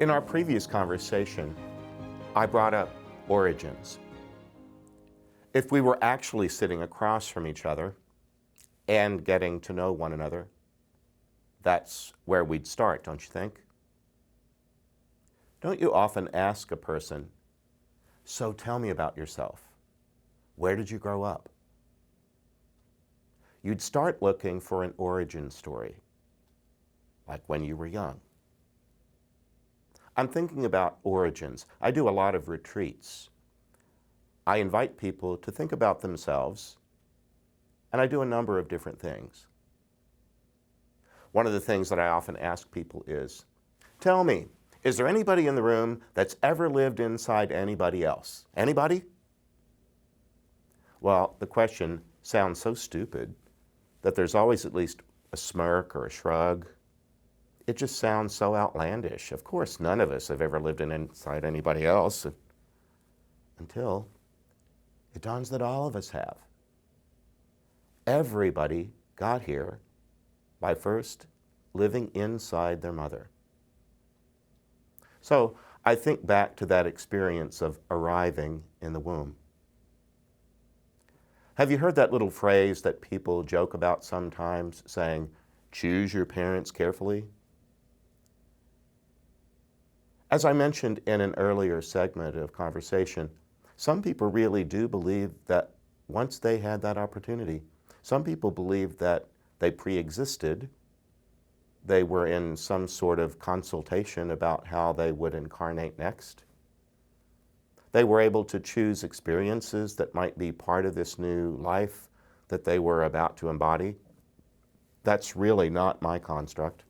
In our previous conversation, I brought up origins. If we were actually sitting across from each other and getting to know one another, that's where we'd start, don't you think? Don't you often ask a person, "So tell me about yourself. Where did you grow up?" You'd start looking for an origin story, like when you were young. I'm thinking about origins. I do a lot of retreats. I invite people to think about themselves, and I do a number of different things. One of the things that I often ask people is, tell me, is there anybody in the room that's ever lived inside anybody else? Anybody? Well, the question sounds so stupid that there's always at least a smirk or a shrug. It just sounds so outlandish. Of course, none of us have ever lived inside anybody else until it dawns that all of us have. Everybody got here by first living inside their mother. So I think back to that experience of arriving in the womb. Have you heard that little phrase that people joke about sometimes, saying, choose your parents carefully? As I mentioned in an earlier segment of conversation, some people really do believe that once they had that opportunity, some people believe that they pre-existed, they were in some sort of consultation about how they would incarnate next. They were able to choose experiences that might be part of this new life that they were about to embody. That's really not my construct.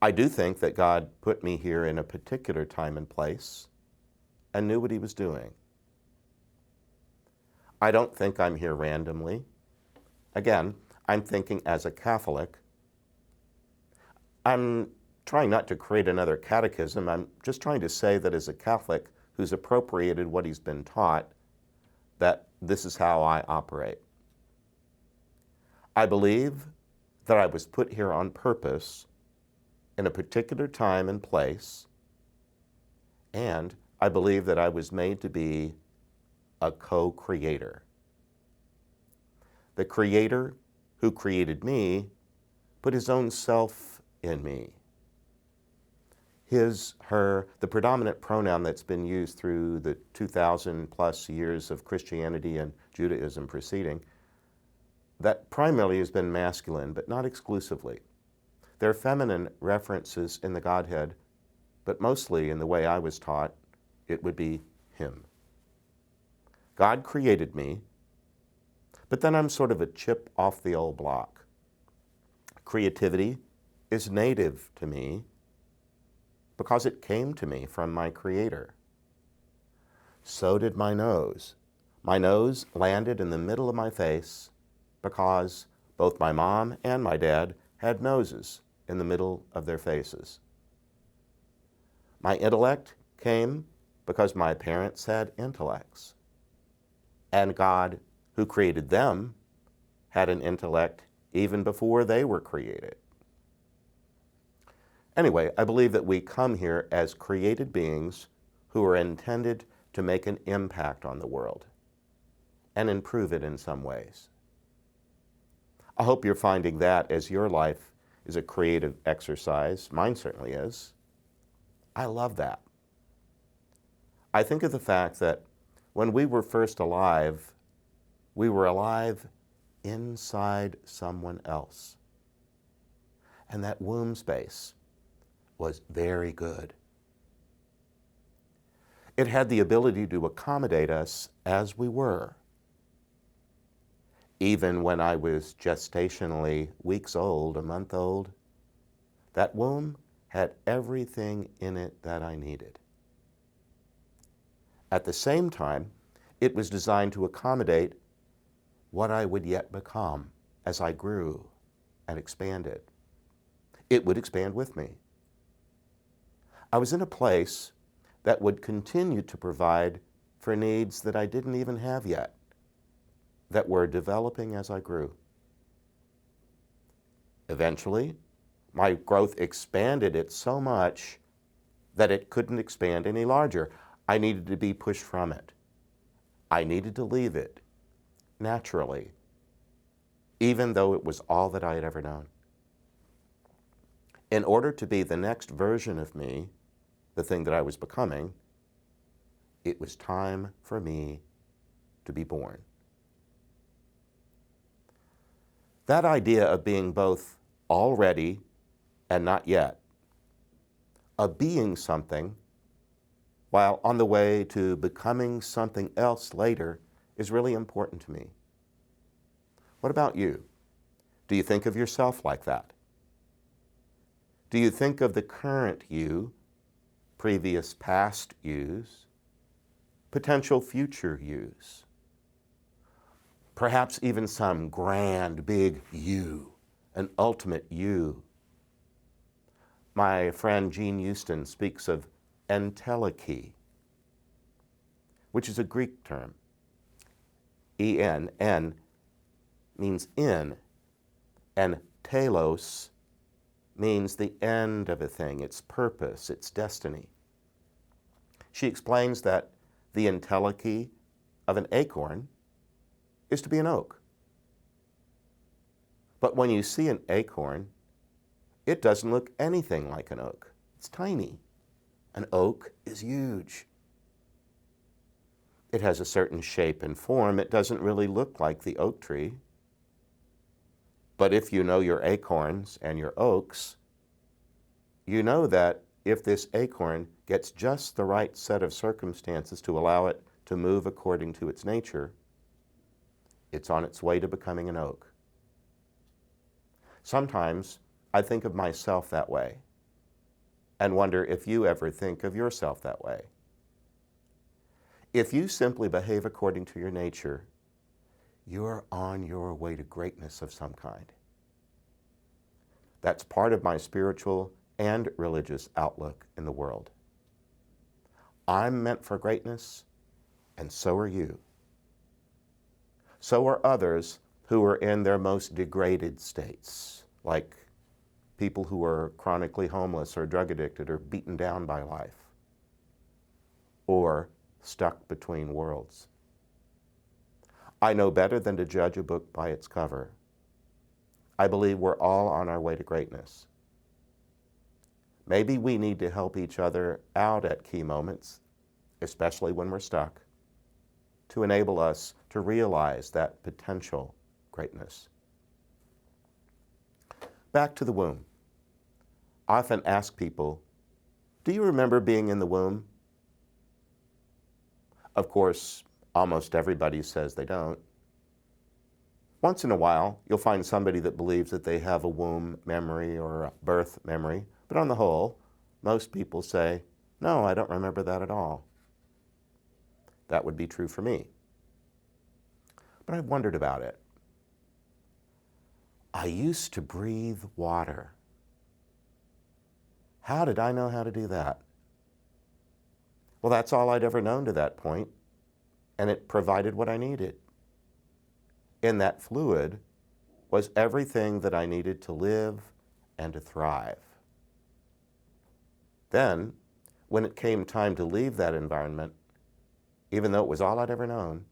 I do think that God put me here in a particular time and place and knew what he was doing. I don't think I'm here randomly. Again, I'm thinking as a Catholic. I'm trying not to create another catechism. I'm just trying to say that as a Catholic who's appropriated what he's been taught, that this is how I operate. I believe that I was put here on purpose in a particular time and place, and I believe that I was made to be a co-creator. The Creator who created me put his own self in me. His, her, the predominant pronoun that's been used through the 2,000 plus years of Christianity and Judaism preceding, that primarily has been masculine, but not exclusively. There are feminine references in the Godhead, but mostly in the way I was taught, it would be him. God created me, but then I'm sort of a chip off the old block. Creativity is native to me because it came to me from my Creator. So did my nose. My nose landed in the middle of my face because both my mom and my dad had noses in the middle of their faces. My intellect came because my parents had intellects. And God, who created them, had an intellect even before they were created. Anyway, I believe that we come here as created beings who are intended to make an impact on the world and improve it in some ways. I hope you're finding that as your life is a creative exercise. Mine certainly is. I love that. I think of the fact that when we were first alive, we were alive inside someone else. And that womb space was very good. It had the ability to accommodate us as we were. Even when I was gestationally weeks old, a month old, that womb had everything in it that I needed. At the same time, it was designed to accommodate what I would yet become as I grew and expanded. It would expand with me. I was in a place that would continue to provide for needs that I didn't even have yet, that were developing as I grew. Eventually, My growth expanded it so much that it couldn't expand any larger. I needed to be pushed from it. I needed to leave it naturally, even though it was all that I had ever known. In order to be the next version of me, the thing that I was becoming, it was time for me to be born. That idea of being both already and not yet, of being something while on the way to becoming something else later, is really important to me. What about you? Do you think of yourself like that? Do you think of the current you, previous past yous, potential future yous, perhaps even some grand big you, an ultimate you? My friend Jean Houston speaks of Entelechy, which is a Greek term. En means in, and telos means the end of a thing, its purpose, its destiny. She explains that the entelechy of an acorn is to be an oak. But when you see an acorn, it doesn't look anything like an oak. It's tiny. An oak is huge. It has a certain shape and form. It doesn't really look like the oak tree. But if you know your acorns and your oaks, you know that if this acorn gets just the right set of circumstances to allow it to move according to its nature, it's on its way to becoming an oak. Sometimes I think of myself that way and wonder if you ever think of yourself that way. If you simply behave according to your nature, you're on your way to greatness of some kind. That's part of my spiritual and religious outlook in the world. I'm meant for greatness, and so are you. So are others who are in their most degraded states, like people who are chronically homeless or drug addicted or beaten down by life, or stuck between worlds. I know better than to judge a book by its cover. I believe we're all on our way to greatness. Maybe we need to help each other out at key moments, especially when we're stuck, to enable us to realize that potential greatness. Back to the womb. I often ask people, do you remember being in the womb? Of course, almost everybody says they don't. Once in a while, you'll find somebody that believes that they have a womb memory or a birth memory, but on the whole, most people say, no, I don't remember that at all. That would be true for me. But I've wondered about it. I used to breathe water. How did I know how to do that? Well, that's all I'd ever known to that point, and it provided what I needed. In that fluid was everything that I needed to live and to thrive. Then, when it came time to leave that environment, even though it was all I'd ever known,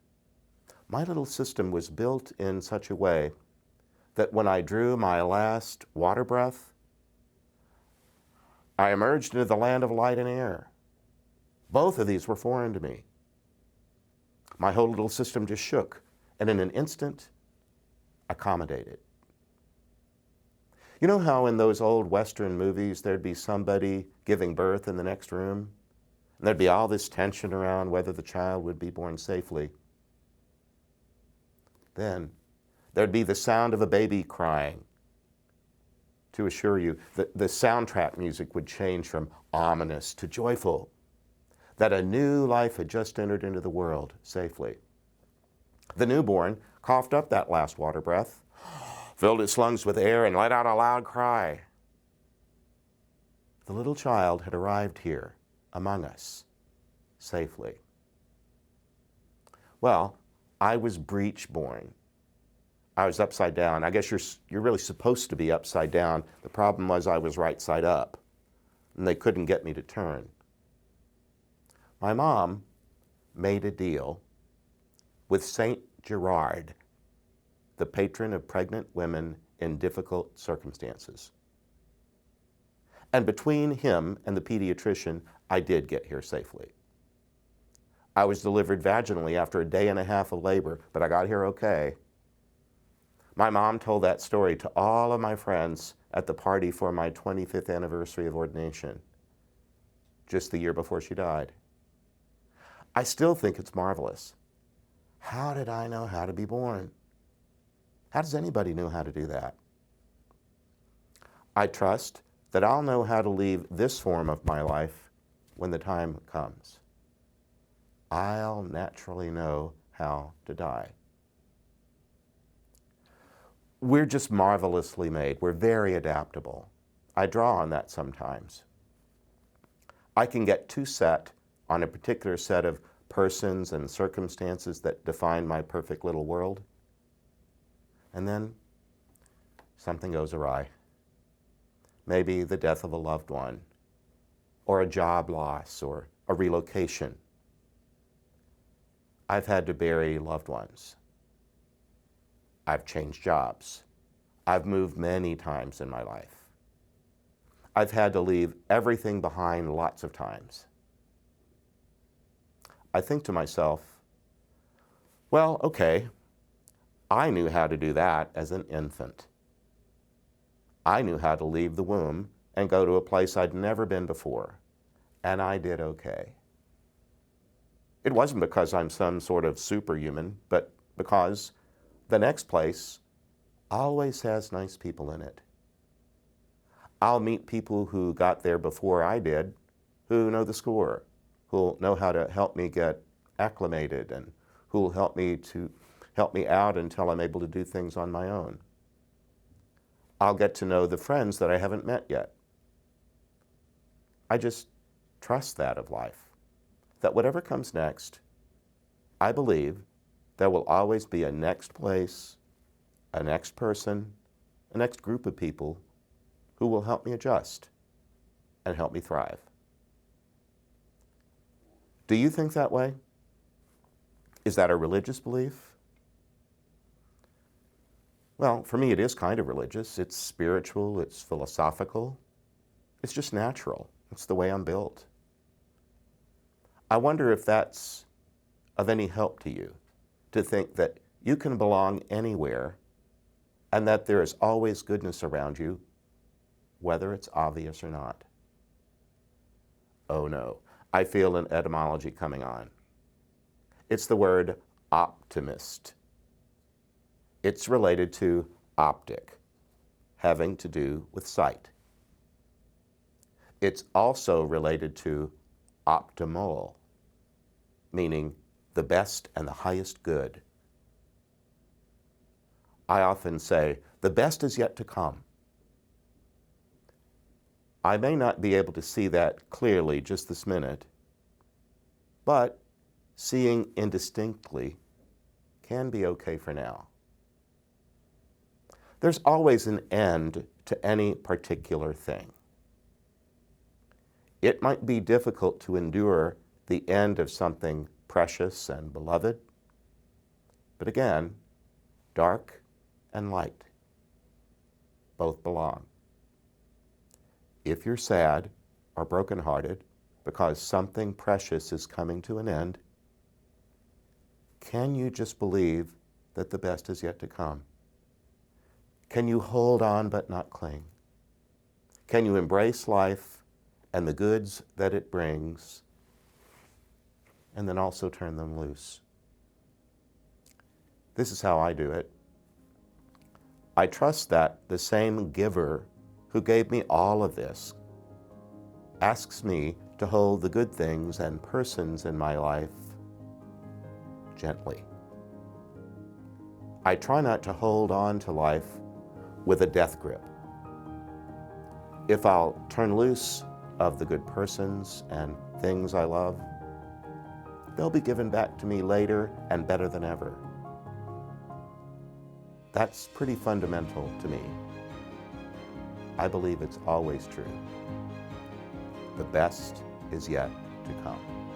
my little system was built in such a way that when I drew my last water breath, I emerged into the land of light and air. Both of these were foreign to me. My whole little system just shook, and in an instant, accommodated. You know how in those old Western movies there'd be somebody giving birth in the next room? And there'd be all this tension around whether the child would be born safely. Then there'd be the sound of a baby crying to assure you that the soundtrack music would change from ominous to joyful, that a new life had just entered into the world safely. The newborn coughed up that last water breath, filled its lungs with air, and let out a loud cry. The little child had arrived here among us safely. Well, I was breech-born. I was upside down. I guess you're really supposed to be upside down. The problem was I was right side up, and they couldn't get me to turn. My mom made a deal with Saint Gerard, the patron of pregnant women in difficult circumstances. And between him and the pediatrician, I did get here safely. I was delivered vaginally after a day and a half of labor, but I got here okay. My mom told that story to all of my friends at the party for my 25th anniversary of ordination, just the year before she died. I still think it's marvelous. How did I know how to be born? How does anybody know how to do that? I trust that I'll know how to leave this form of my life when the time comes. I'll naturally know how to die. We're just marvelously made. We're very adaptable. I draw on that sometimes. I can get too set on a particular set of persons and circumstances that define my perfect little world, and then something goes awry. Maybe the death of a loved one, or a job loss, or a relocation. I've had to bury loved ones. I've changed jobs. I've moved many times in my life. I've had to leave everything behind lots of times. I think to myself, well, okay, I knew how to do that as an infant. I knew how to leave the womb and go to a place I'd never been before, and I did okay. It wasn't because I'm some sort of superhuman, but because the next place always has nice people in it. I'll meet people who got there before I did, who know the score, who'll know how to help me get acclimated, and who'll help me out until I'm able to do things on my own. I'll get to know the friends that I haven't met yet. I just trust that of life, that whatever comes next, I believe there will always be a next place, a next person, a next group of people who will help me adjust and help me thrive. Do you think that way? Is that a religious belief? Well, for me, it is kind of religious. It's spiritual, it's philosophical. It's just natural. It's the way I'm built. I wonder if that's of any help to you, to think that you can belong anywhere and that there is always goodness around you, whether it's obvious or not. Oh no, I feel an etymology coming on. It's the word optimist. It's related to optic, having to do with sight. It's also related to optimal, meaning the best and the highest good. I often say, the best is yet to come. I may not be able to see that clearly just this minute, but seeing indistinctly can be okay for now. There's always an end to any particular thing. It might be difficult to endure the end of something precious and beloved, but again, dark and light both belong. If you're sad or brokenhearted because something precious is coming to an end, can you just believe that the best is yet to come? Can you hold on but not cling? Can you embrace life and the goods that it brings, and then also turn them loose? This is how I do it. I trust that the same giver who gave me all of this asks me to hold the good things and persons in my life gently. I try not to hold on to life with a death grip. If I'll turn loose of the good persons and things I love, they'll be given back to me later and better than ever. That's pretty fundamental to me. I believe it's always true. The best is yet to come.